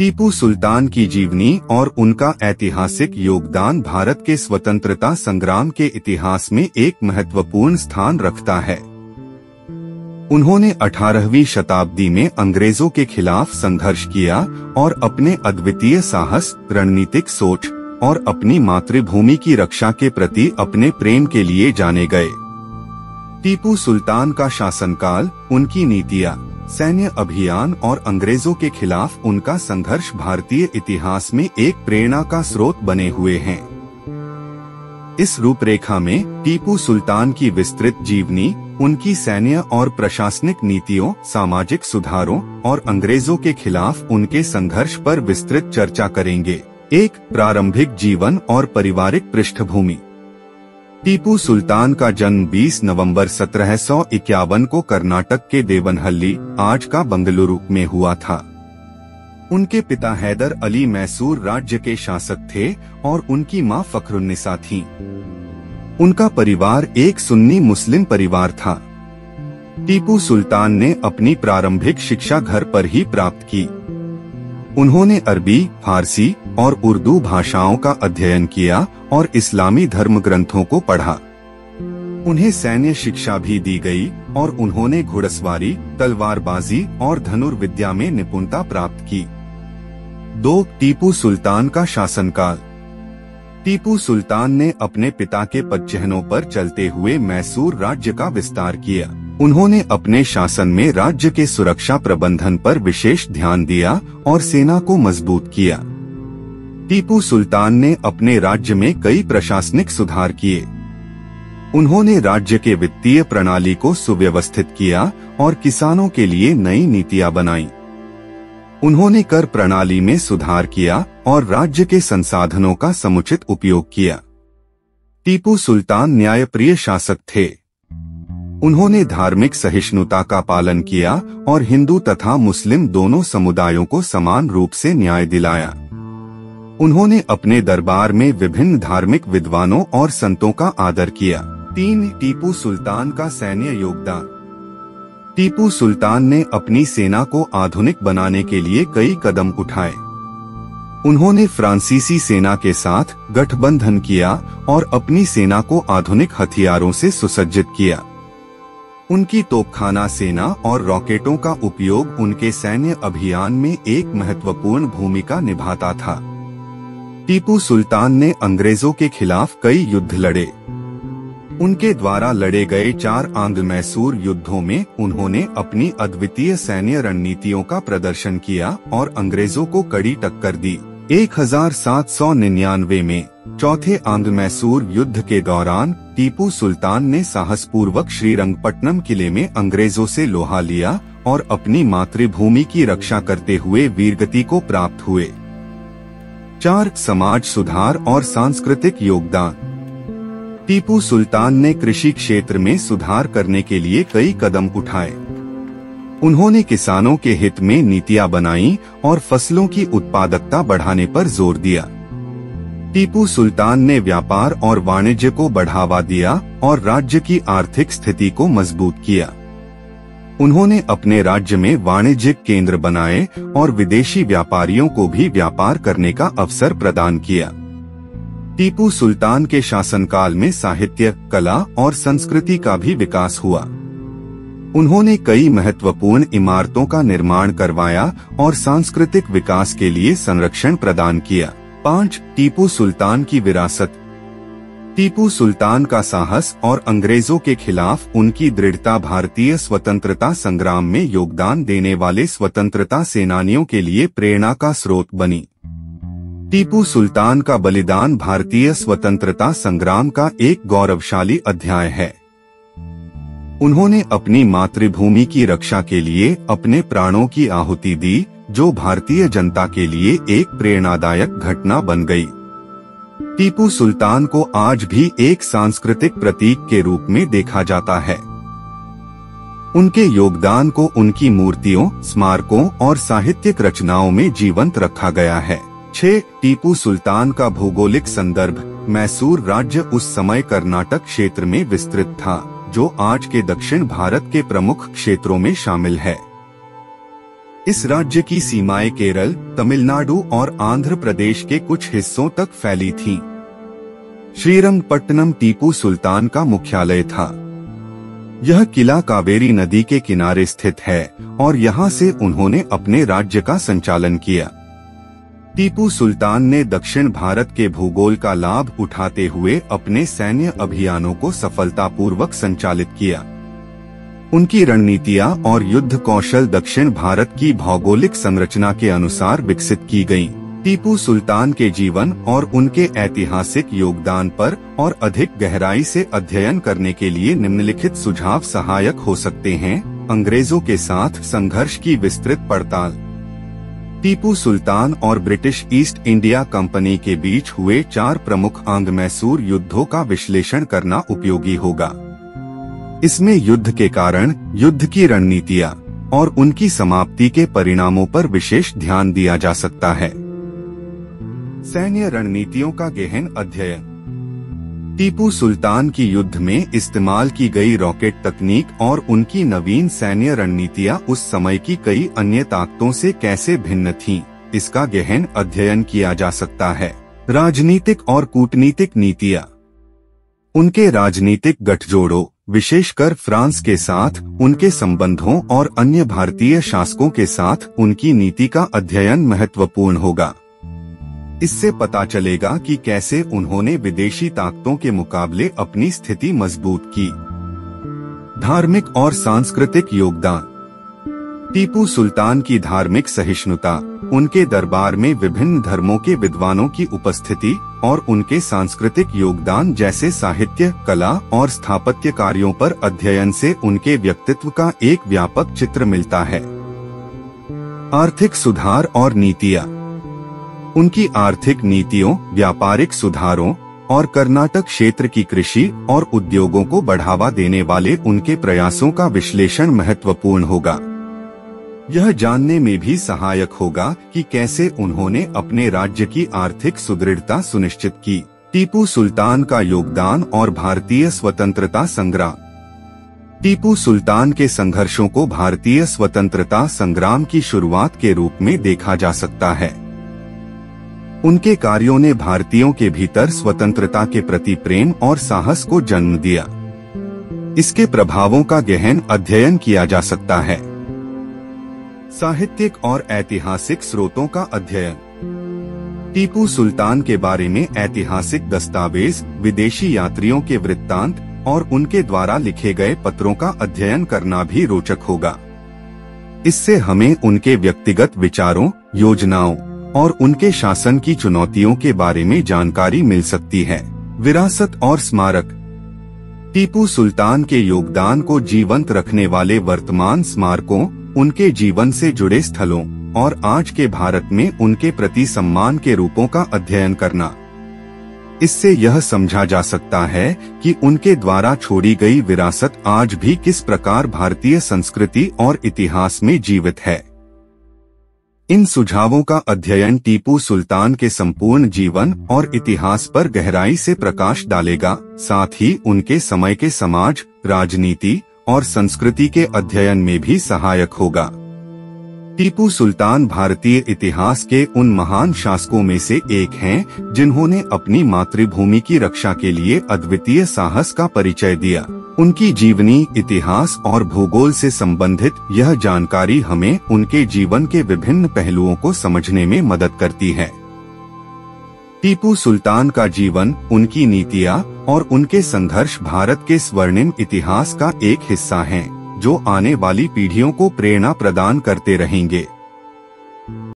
टीपू सुल्तान की जीवनी और उनका ऐतिहासिक योगदान भारत के स्वतंत्रता संग्राम के इतिहास में एक महत्वपूर्ण स्थान रखता है। उन्होंने 18वीं शताब्दी में अंग्रेजों के खिलाफ संघर्ष किया और अपने अद्वितीय साहस, रणनीतिक सोच और अपनी मातृभूमि की रक्षा के प्रति अपने प्रेम के लिए जाने गए। टीपू सुल्तान का शासनकाल, उनकी नीतियां, सैन्य अभियान और अंग्रेजों के खिलाफ उनका संघर्ष भारतीय इतिहास में एक प्रेरणा का स्रोत बने हुए हैं। इस रूपरेखा में टीपू सुल्तान की विस्तृत जीवनी, उनकी सैन्य और प्रशासनिक नीतियों, सामाजिक सुधारों और अंग्रेजों के खिलाफ उनके संघर्ष पर विस्तृत चर्चा करेंगे। एक, प्रारंभिक जीवन और पारिवारिक पृष्ठभूमि। टीपू सुल्तान का जन्म 20 नवंबर 1751 को कर्नाटक के देवनहल्ली, आज का बंगलुरु में हुआ था। उनके पिता हैदर अली मैसूर राज्य के शासक थे और उनकी मां फखरुन्निसा थीं। उनका परिवार एक सुन्नी मुस्लिम परिवार था। टीपू सुल्तान ने अपनी प्रारंभिक शिक्षा घर पर ही प्राप्त की। उन्होंने अरबी, फारसी और उर्दू भाषाओं का अध्ययन किया और इस्लामी धर्म ग्रंथों को पढ़ा। उन्हें सैन्य शिक्षा भी दी गई और उन्होंने घुड़सवारी, तलवारबाजी और धनुर्विद्या में निपुणता प्राप्त की। 2. टीपू सुल्तान का शासनकाल। टीपू सुल्तान ने अपने पिता के पदचिह्नों पर चलते हुए मैसूर राज्य का विस्तार किया। उन्होंने अपने शासन में राज्य के सुरक्षा प्रबंधन पर विशेष ध्यान दिया और सेना को मजबूत किया। टीपू सुल्तान ने अपने राज्य में कई प्रशासनिक सुधार किए। उन्होंने राज्य के वित्तीय प्रणाली को सुव्यवस्थित किया और किसानों के लिए नई नीतियां बनाई। उन्होंने कर प्रणाली में सुधार किया और राज्य के संसाधनों का समुचित उपयोग किया। टीपू सुल्तान न्यायप्रिय शासक थे। उन्होंने धार्मिक सहिष्णुता का पालन किया और हिंदू तथा मुस्लिम दोनों समुदायों को समान रूप से न्याय दिलाया। उन्होंने अपने दरबार में विभिन्न धार्मिक विद्वानों और संतों का आदर किया। 3. टीपू सुल्तान का सैन्य योगदान। टीपू सुल्तान ने अपनी सेना को आधुनिक बनाने के लिए कई कदम उठाए। उन्होंने फ्रांसीसी सेना के साथ गठबंधन किया और अपनी सेना को आधुनिक हथियारों से सुसज्जित किया। उनकी तोपखाना सेना और रॉकेटों का उपयोग उनके सैन्य अभियान में एक महत्वपूर्ण भूमिका निभाता था। टीपू सुल्तान ने अंग्रेजों के खिलाफ कई युद्ध लड़े। उनके द्वारा लड़े गए 4 आंग्ल मैसूर युद्धों में उन्होंने अपनी अद्वितीय सैन्य रणनीतियों का प्रदर्शन किया और अंग्रेजों को कड़ी टक्कर दी। 1799 में चौथे आंग्ल मैसूर युद्ध के दौरान टीपू सुल्तान ने साहसपूर्वक श्रीरंगपट्टनम किले में अंग्रेजों से लोहा लिया और अपनी मातृभूमि की रक्षा करते हुए वीरगति को प्राप्त हुए। 4. समाज सुधार और सांस्कृतिक योगदान। टीपू सुल्तान ने कृषि क्षेत्र में सुधार करने के लिए कई कदम उठाए। उन्होंने किसानों के हित में नीतियां बनाई और फसलों की उत्पादकता बढ़ाने पर जोर दिया। टीपू सुल्तान ने व्यापार और वाणिज्य को बढ़ावा दिया और राज्य की आर्थिक स्थिति को मजबूत किया। उन्होंने अपने राज्य में वाणिज्यिक केंद्र बनाए और विदेशी व्यापारियों को भी व्यापार करने का अवसर प्रदान किया। टीपू सुल्तान के शासनकाल में साहित्य, कला और संस्कृति का भी विकास हुआ। उन्होंने कई महत्वपूर्ण इमारतों का निर्माण करवाया और सांस्कृतिक विकास के लिए संरक्षण प्रदान किया। 5. टीपू सुल्तान की विरासत। टीपू सुल्तान का साहस और अंग्रेजों के खिलाफ उनकी दृढ़ता भारतीय स्वतंत्रता संग्राम में योगदान देने वाले स्वतंत्रता सेनानियों के लिए प्रेरणा का स्रोत बनी। टीपू सुल्तान का बलिदान भारतीय स्वतंत्रता संग्राम का एक गौरवशाली अध्याय है। उन्होंने अपनी मातृभूमि की रक्षा के लिए अपने प्राणों की आहुति दी, जो भारतीय जनता के लिए एक प्रेरणादायक घटना बन गई। टीपू सुल्तान को आज भी एक सांस्कृतिक प्रतीक के रूप में देखा जाता है। उनके योगदान को उनकी मूर्तियों, स्मारकों और साहित्यिक रचनाओं में जीवंत रखा गया है। 6. टीपू सुल्तान का भौगोलिक संदर्भ। मैसूर राज्य उस समय कर्नाटक क्षेत्र में विस्तृत था, जो आज के दक्षिण भारत के प्रमुख क्षेत्रों में शामिल है। इस राज्य की सीमाएं केरल, तमिलनाडु और आंध्र प्रदेश के कुछ हिस्सों तक फैली थीं। श्रीरंगपट्टनम टीपू सुल्तान का मुख्यालय था। यह किला कावेरी नदी के किनारे स्थित है और यहाँ से उन्होंने अपने राज्य का संचालन किया। टीपू सुल्तान ने दक्षिण भारत के भूगोल का लाभ उठाते हुए अपने सैन्य अभियानों को सफलतापूर्वक संचालित किया। उनकी रणनीतियां और युद्ध कौशल दक्षिण भारत की भौगोलिक संरचना के अनुसार विकसित की गयीं। टीपू सुल्तान के जीवन और उनके ऐतिहासिक योगदान पर और अधिक गहराई से अध्ययन करने के लिए निम्नलिखित सुझाव सहायक हो सकते हैं। अंग्रेजों के साथ संघर्ष की विस्तृत पड़ताल। टीपू सुल्तान और ब्रिटिश ईस्ट इंडिया कंपनी के बीच हुए 4 प्रमुख आंग-मैसूर युद्धों का विश्लेषण करना उपयोगी होगा। इसमें युद्ध के कारण, युद्ध की रणनीतियां और उनकी समाप्ति के परिणामों पर विशेष ध्यान दिया जा सकता है। सैन्य रणनीतियों का गहन अध्ययन। टीपू सुल्तान की युद्ध में इस्तेमाल की गई रॉकेट तकनीक और उनकी नवीन सैन्य रणनीतियां उस समय की कई अन्य ताकतों से कैसे भिन्न थीं, इसका गहन अध्ययन किया जा सकता है। राजनीतिक और कूटनीतिक नीतियां। उनके राजनीतिक गठजोड़ों, विशेषकर फ्रांस के साथ उनके संबंधों और अन्य भारतीय शासकों के साथ उनकी नीति का अध्ययन महत्वपूर्ण होगा। इससे पता चलेगा कि कैसे उन्होंने विदेशी ताकतों के मुकाबले अपनी स्थिति मजबूत की। धार्मिक और सांस्कृतिक योगदान। टीपू सुल्तान की धार्मिक सहिष्णुता, उनके दरबार में विभिन्न धर्मों के विद्वानों की उपस्थिति और उनके सांस्कृतिक योगदान जैसे साहित्य, कला और स्थापत्य कार्यों पर अध्ययन से उनके व्यक्तित्व का एक व्यापक चित्र मिलता है। आर्थिक सुधार और नीतियां। उनकी आर्थिक नीतियों, व्यापारिक सुधारों और कर्नाटक क्षेत्र की कृषि और उद्योगों को बढ़ावा देने वाले उनके प्रयासों का विश्लेषण महत्वपूर्ण होगा। यह जानने में भी सहायक होगा कि कैसे उन्होंने अपने राज्य की आर्थिक सुदृढ़ता सुनिश्चित की। टीपू सुल्तान का योगदान और भारतीय स्वतंत्रता संग्राम। टीपू सुल्तान के संघर्षों को भारतीय स्वतंत्रता संग्राम की शुरुआत के रूप में देखा जा सकता है। उनके कार्यों ने भारतीयों के भीतर स्वतंत्रता के प्रति प्रेम और साहस को जन्म दिया। इसके प्रभावों का गहन अध्ययन किया जा सकता है। साहित्यिक और ऐतिहासिक स्रोतों का अध्ययन। टीपू सुल्तान के बारे में ऐतिहासिक दस्तावेज, विदेशी यात्रियों के वृत्तांत और उनके द्वारा लिखे गए पत्रों का अध्ययन करना भी रोचक होगा। इससे हमें उनके व्यक्तिगत विचारों, योजनाओं और उनके शासन की चुनौतियों के बारे में जानकारी मिल सकती है। विरासत और स्मारक। टीपू सुल्तान के योगदान को जीवंत रखने वाले वर्तमान स्मारकों, उनके जीवन से जुड़े स्थलों और आज के भारत में उनके प्रति सम्मान के रूपों का अध्ययन करना। इससे यह समझा जा सकता है कि उनके द्वारा छोड़ी गई विरासत आज भी किस प्रकार भारतीय संस्कृति और इतिहास में जीवित है। इन सुझावों का अध्ययन टीपू सुल्तान के संपूर्ण जीवन और इतिहास पर गहराई से प्रकाश डालेगा, साथ ही उनके समय के समाज, राजनीति और संस्कृति के अध्ययन में भी सहायक होगा। टीपू सुल्तान भारतीय इतिहास के उन महान शासकों में से एक हैं जिन्होंने अपनी मातृभूमि की रक्षा के लिए अद्वितीय साहस का परिचय दिया। उनकी जीवनी, इतिहास और भूगोल से संबंधित यह जानकारी हमें उनके जीवन के विभिन्न पहलुओं को समझने में मदद करती है। टीपू सुल्तान का जीवन, उनकी नीतियां और उनके संघर्ष भारत के स्वर्णिम इतिहास का एक हिस्सा हैं, जो आने वाली पीढ़ियों को प्रेरणा प्रदान करते रहेंगे।